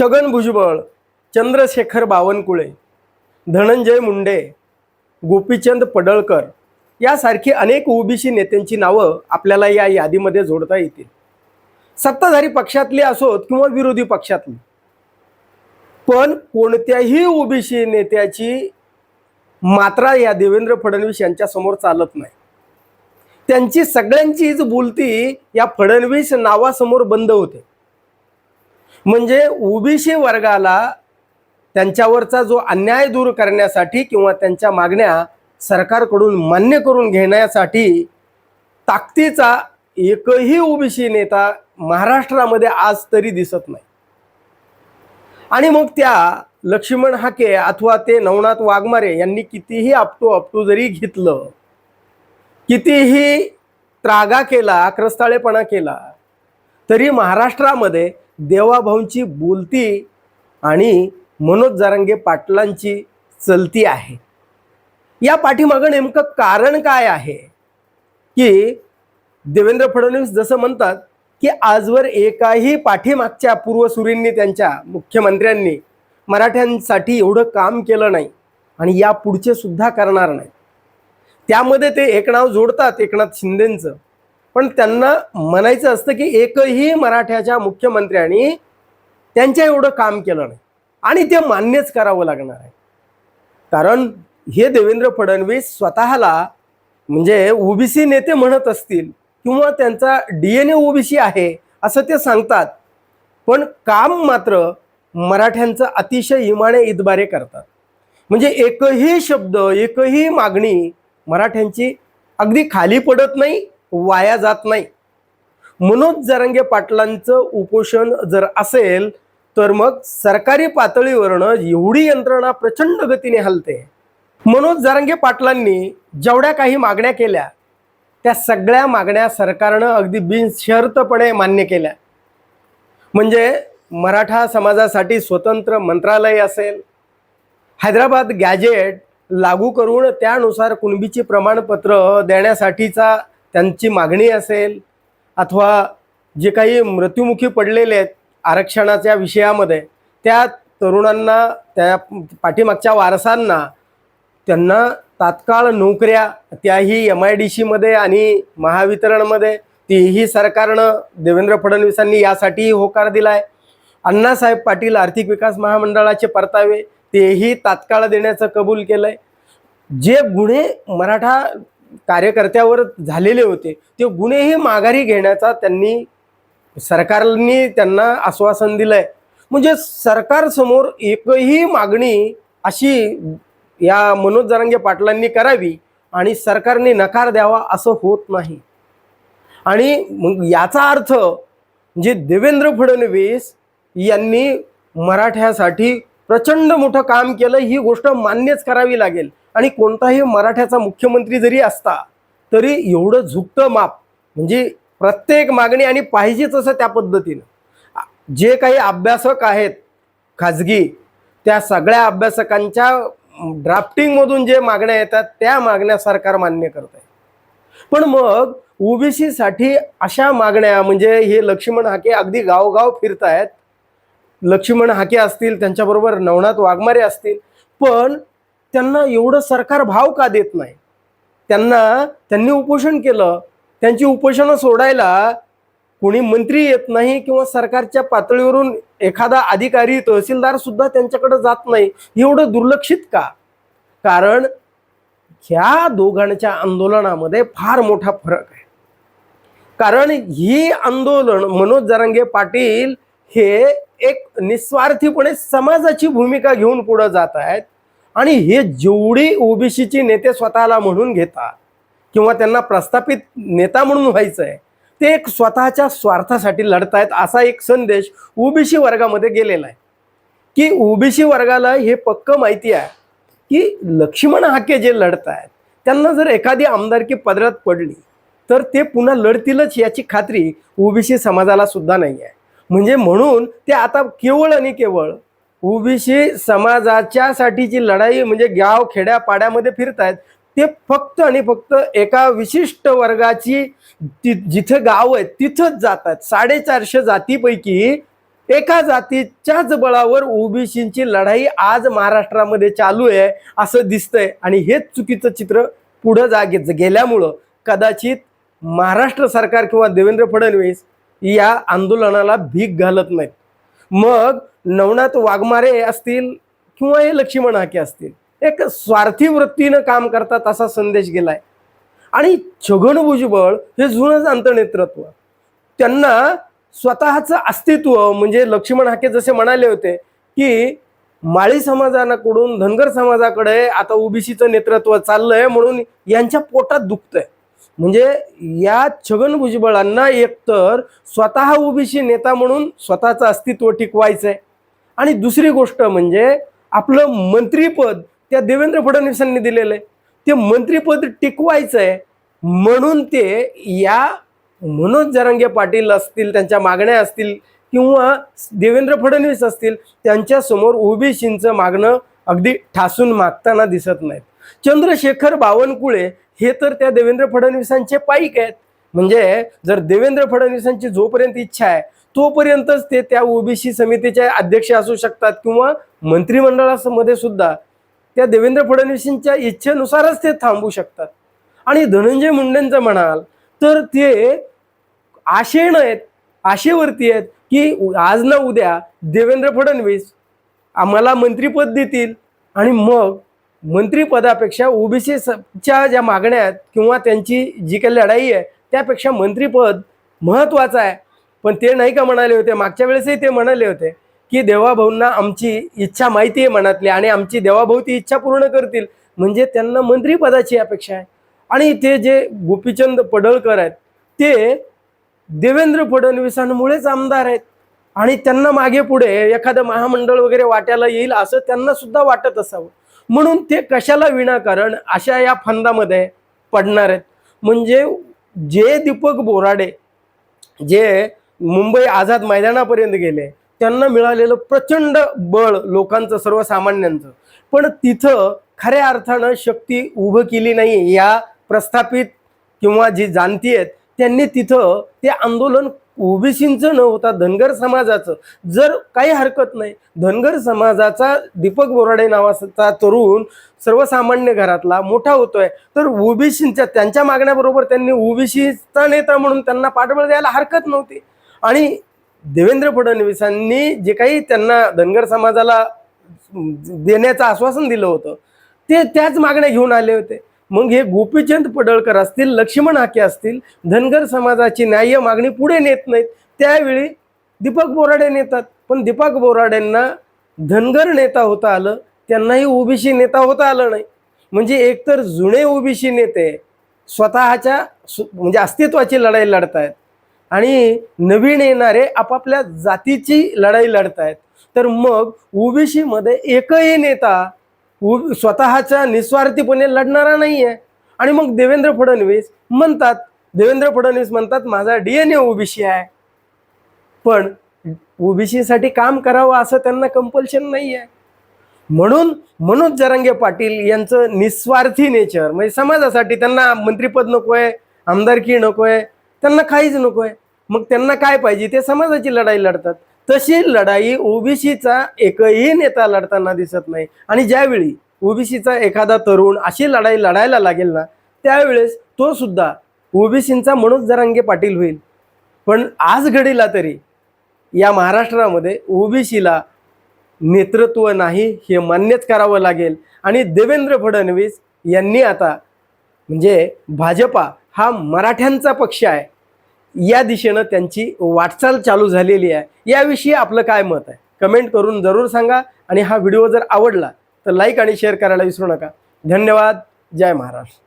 छगन भुजबळ, चंद्रशेखर बावनकुळे, धनंजय मुंडे, गोपीचंद पडळकर यासारखी अनेक ओबीसी नेत्यांची नावं आपल्याला या यादीमध्ये जोडता येतील. सत्ताधारी पक्षातली असोत किंवा विरोधी पक्षातली, पण कोणत्याही ओबीसी नेत्याची मात्रा या देवेंद्र फडणवीस यांच्या समोर चालत नाही. त्यांची सगळ्यांचीच बोलती या फडणवीस नावासमोर बंद होते. म्हणजे ओबीसी वर्गाला त्यांच्यावरचा जो अन्याय दूर करण्यासाठी किंवा त्यांच्या मागण्या सरकारकडून मान्य करून घेण्यासाठी ताकदीचा एकही ओबीसी नेता महाराष्ट्रामध्ये आज तरी दिसत नाही. आणि मग त्या लक्ष्मण हाके अथवा ते नवनाथ वाघमारे यांनी कितीही आपटू जरी घेतलं, कितीही त्रागा केला, आक्रस्ताळेपणा केला, तरी महाराष्ट्रामध्ये देवाभाऊंची बोलती आणि मनोज जरांगे पाटलांची चलती आहे. या पाठीमागं नेमकं कारण काय आहे की देवेंद्र फडणवीस जसं म्हणतात की आजवर एकाही पाठीमागच्या पूर्वसुरींनी, त्यांच्या मुख्यमंत्र्यांनी मराठ्यांसाठी एवढं काम केलं नाही आणि या पुढचे सुद्धा करणार नाही. त्यामध्ये ते एक नाव जोडतात, एकनाथ शिंदेंचं, पण त्यांना म्हणायचं असतं की एकही मराठ्याच्या मुख्यमंत्र्यांनी त्यांच्या एवढं काम केलं नाही आणि ते मान्यच करावं लागणार आहे. कारण हे देवेंद्र फडणवीस स्वतःला म्हणजे ओबीसी नेते म्हणत असतील किंवा त्यांचा DNA ओबीसी आहे असं ते सांगतात, पण काम मात्र मराठ्यांचं अतिशय इमाने इतबारे करतात. म्हणजे एकही शब्द, एकही मागणी मराठ्यांची अगदी खाली पडत नाही, वाया जात नाही. मनोज जरांगे पाटलांचं उपोषण जर असेल तर मग सरकारी पातळीवरनं एवढी यंत्रणा प्रचंड गतीने हलते. मनोज जरांगे पाटलांनी जेवढ्या काही मागण्या केल्या त्या सगळ्या मागण्या सरकारनं अगदी बिनशर्तपणे मान्य केल्या. म्हणजे मराठा समाजासाठी स्वतंत्र मंत्रालय असेल, हैदराबाद गॅजेट लागू करून त्यानुसार कुणबीची प्रमाणपत्र देण्यासाठीचा त्यांची मागणी असेल, अथवा जे काही मृत्युमुखी पडलेले आहेत आरक्षणाच्या विषयामध्ये त्या तरुणांना, त्या पाठीमागच्या वारसांना, त्यांना तात्काळ नोकऱ्या, त्याही MIDC मध्ये आणि महावितरणमध्ये, तेही सरकारनं, देवेंद्र फडणवीसांनी यासाठी होकार दिलाय. अण्णासाहेब पाटील आर्थिक विकास महामंडळाचे परतावे तेही तात्काळ देण्याचं कबूल केलंय. जे गुन्हे मराठा कार्यकर्त्यावर झालेले होते ते गुन्हेही माघारी घेण्याचा सरकारने त्यांना आश्वासन दिलंय. म्हणजे सरकारसमोर एकही मागणी अशी या मनोज जरांगे पाटलांनी करावी आणि सरकारने नकार द्यावा असं होत नाही. आणि मग याचा अर्थ जे देवेंद्र फडणवीस यांनी मराठ्यासाठी प्रचंड मोठं काम केलं ही गोष्ट मान्यच करावी लागेल. आणि कोणताही मराठ्याचा मुख्यमंत्री जरी असता तरी एवढं झुकतं माप, म्हणजे प्रत्येक मागणी आणि पाहिजेच असं त्या पद्धतीनं जे काही अभ्यासक आहेत खाजगी, त्या सगळ्या अभ्यासकांच्या ड्राफ्टिंगमधून जे मागण्या येतात त्या मागण्या सरकार मान्य करत आहे. पण मग ओबीसीसाठी अशा मागण्या, म्हणजे हे लक्ष्मण हाके अगदी गावगाव फिरतायत. लक्ष्मण हाके असतील, त्यांच्याबरोबर नवनाथ वाघमारे असतील, पण त्यांना एवढं सरकार भाव का देत नाही? त्यांनी उपोषण केलं, त्यांची उपोषणं सोडायला कोणी मंत्री येत नाही किंवा सरकारच्या पातळीवरून एखादा अधिकारी, तहसीलदार सुद्धा त्यांच्याकडे जात नाही. एवढं दुर्लक्षित का? कारण ह्या दोघांच्या आंदोलनामध्ये फार मोठा फरक आहे. कारण ही आंदोलन मनोज जरांगे पाटील हे एक निस्वार्थीपणे समाजाची भूमिका घेऊन पुढे जात आहेत आणि हे जेवढी ओबीसीची नेते स्वतःला म्हणून घेतात किंवा त्यांना प्रस्थापित नेता म्हणून व्हायचं आहे, ते एक स्वतःच्या स्वार्थासाठी लढतायत असा एक संदेश ओबीसी वर्गामध्ये गेलेला आहे. की ओबीसी वर्गाला हे पक्क माहिती आहे की लक्ष्मण हाके जे लढत आहेत त्यांना जर एखादी आमदारकी पदरात पडली तर ते पुन्हा लढतीलच याची खात्री ओबीसी समाजाला सुद्धा नाही आहे. म्हणजे म्हणून ते आता केवळ आणि केवळ ओबीसी समाजाच्या साठीची लढाई, म्हणजे गाव खेड्या पाड्यामध्ये फिरतायत. ते फक्त आणि फक्त एका विशिष्ट वर्गाची जिथे गाव आहे तिथंच जातात. 450 जातीपैकी एका जातीच्याच बळावर ओबीसींची लढाई आज महाराष्ट्रामध्ये चालू आहे असं दिसतंय. आणि हेच चुकीचं चित्र पुढे गेल्यामुळं कदाचित महाराष्ट्र सरकार किंवा देवेंद्र फडणवीस या आंदोलनाला भीक घालत नाहीत. मग नवनाथ वाघमारे असतील किंवा हे लक्ष्मण हाके असतील, एक स्वार्थी वृत्तीनं काम करतात असा संदेश गेलाय. आणि छगन भुजबळ हे जुनं जाणतं नेतृत्व, त्यांना स्वतःचं अस्तित्व म्हणजे लक्ष्मण हाके जसे म्हणाले होते की माळी समाजाकडून धनगर समाजाकडे आता ओबीसीचं नेतृत्व चाललंय म्हणून यांच्या पोटात दुखतंय. म्हणजे या छगन भुजबळांना एकतर स्वतः ओबीसी नेता म्हणून स्वतःचं अस्तित्व टिकवायचंय आणि दुसरी गोष्ट म्हणजे आपलं मंत्रीपद त्या देवेंद्र फडणवीसांनी दिलेलं आहे, ते मंत्रीपद टिकवायचंय म्हणून ते या मनोज जरांगे पाटील असतील, त्यांच्या मागण्या असतील किंवा देवेंद्र फडणवीस असतील, त्यांच्यासमोर ओबीसींचं मागणं अगदी ठासून मागताना दिसत नाहीत. चंद्रशेखर बावनकुळे हे तर त्या देवेंद्र फडणवीसांचे पाईक आहेत. म्हणजे जर देवेंद्र फडणवीसांची जोपर्यंत इच्छा आहे तोपर्यंतच ते त्या ओबीसी समितीचे अध्यक्ष असू शकतात किंवा मंत्रिमंडळामध्ये सुद्धा त्या देवेंद्र फडणवीसांच्या इच्छेनुसारच ते थांबू शकतात. आणि धनंजय मुंडेंचं म्हणाल तर ते आशेन आहेत, आशेवरती आहेत की आज ना उद्या देवेंद्र फडणवीस आम्हाला मंत्रिपद देतील आणि मग मंत्रिपदापेक्षा ओबीसीच्या ज्या मागण्या आहेत किंवा त्यांची जी काही लढाई आहे त्यापेक्षा मंत्रिपद महत्त्वाचं आहे. पण ते नाही का म्हणाले होते, मागच्या वेळेसही ते म्हणाले होते की देवाभाऊंना आमची इच्छा माहिती आहे मनातली आणि आमची देवाभाऊ ती इच्छा पूर्ण करतील. म्हणजे त्यांना मंत्रिपदाची अपेक्षा आहे. आणि ते जे गोपीचंद पडळकर आहेत ते देवेंद्र फडणवीसांमुळेच आमदार आहेत आणि त्यांना मागे पुढे एखादं महामंडळ वगैरे वाट्याला येईल असं त्यांना सुद्धा वाटत असावं, म्हणून ते कशाला विनाकारण अशा या फंदामध्ये पडणार आहेत. म्हणजे जे दीपक बोराडे जे मुंबई आझाद मैदानापर्यंत गेले त्यांना मिळालेलं प्रचंड बळ लोकांचं, सर्वसामान्यांचं, पण तिथं खऱ्या अर्थानं शक्ती उभं केली नाही या प्रस्थापित किंवा जी जाणती आहेत त्यांनी. तिथं ते आंदोलन ओबीसींचं न होता धनगर समाजाचं, जर काही हरकत नाही धनगर समाजाचा दीपक बोराडे नावाचा तरुण सर्वसामान्य घरातला मोठा होतोय तर ओबीसींच्या त्यांच्या मागण्याबरोबर त्यांनी ओबीसीचा नेता म्हणून त्यांना पाठबळ द्यायला हरकत नव्हती. आणि देवेंद्र फडणवीसांनी जे काही त्यांना धनगर समाजाला देण्याचं आश्वासन दिलं होतं ते त्याच मागण्या घेऊन आले होते. मग हे गोपीचंद पडळकर असतील, लक्ष्मण हाके असतील, धनगर समाजाची न्याय्य मागणी पुढे नेत नाहीत, त्यावेळी दीपक बोराडे नेतात. पण दीपक बोराडेंना धनगर नेता होता आलं, त्यांनाही ओबीसी नेता होता आलं नाही. म्हणजे एकतर जुने ओबीसी नेते स्वतःच्या म्हणजे अस्तित्वाची लढाई लढतायत आणि नवीन येणारे आपापल्या जातीची लढाई लढतायत. तर मग ओबीसी मध्ये एकही नेता स्वतःच्या निस्वार्थीपणे लढणारा नाही आहे. आणि मग देवेंद्र फडणवीस म्हणतात माझा DNA ओबीसी आहे, पण ओबीसीसाठी काम करावं असं त्यांना कंपल्शन नाही आहे. म्हणून मनोज जरांगे पाटील यांचं निस्वार्थी नेचर म्हणजे समाजासाठी त्यांना मंत्रिपद नकोय, आमदारकी नकोय, त्यांना काहीच नकोय. मग त्यांना काय पाहिजे, ते समाजाची लढाई लढतात. तशी लढाई ओबीसीचा एकही नेता लढताना दिसत नाही. आणि ज्यावेळी ओबीसीचा एखादा तरुण अशी लढाई लढायला लागेल ना त्यावेळेस तो सुद्धा ओबीसींचा मनोज जरांगे पाटील होईल. पण आज घडीला तरी या महाराष्ट्रामध्ये ओबीसीला नेतृत्व नाही हे मान्यच करावं लागेल. आणि देवेंद्र फडणवीस यांनी आता म्हणजे भाजपा हा मराठ्यांचा पक्ष आहे या दिशेनं त्यांची वाटचाल चालू झालेली आहे. याविषयी आपलं काय मत आहे कमेंट करून जरूर सांगा. आणि हा व्हिडिओ जर आवडला तर लाईक आणि शेअर करायला विसरू नका. धन्यवाद. जय महाराष्ट्र.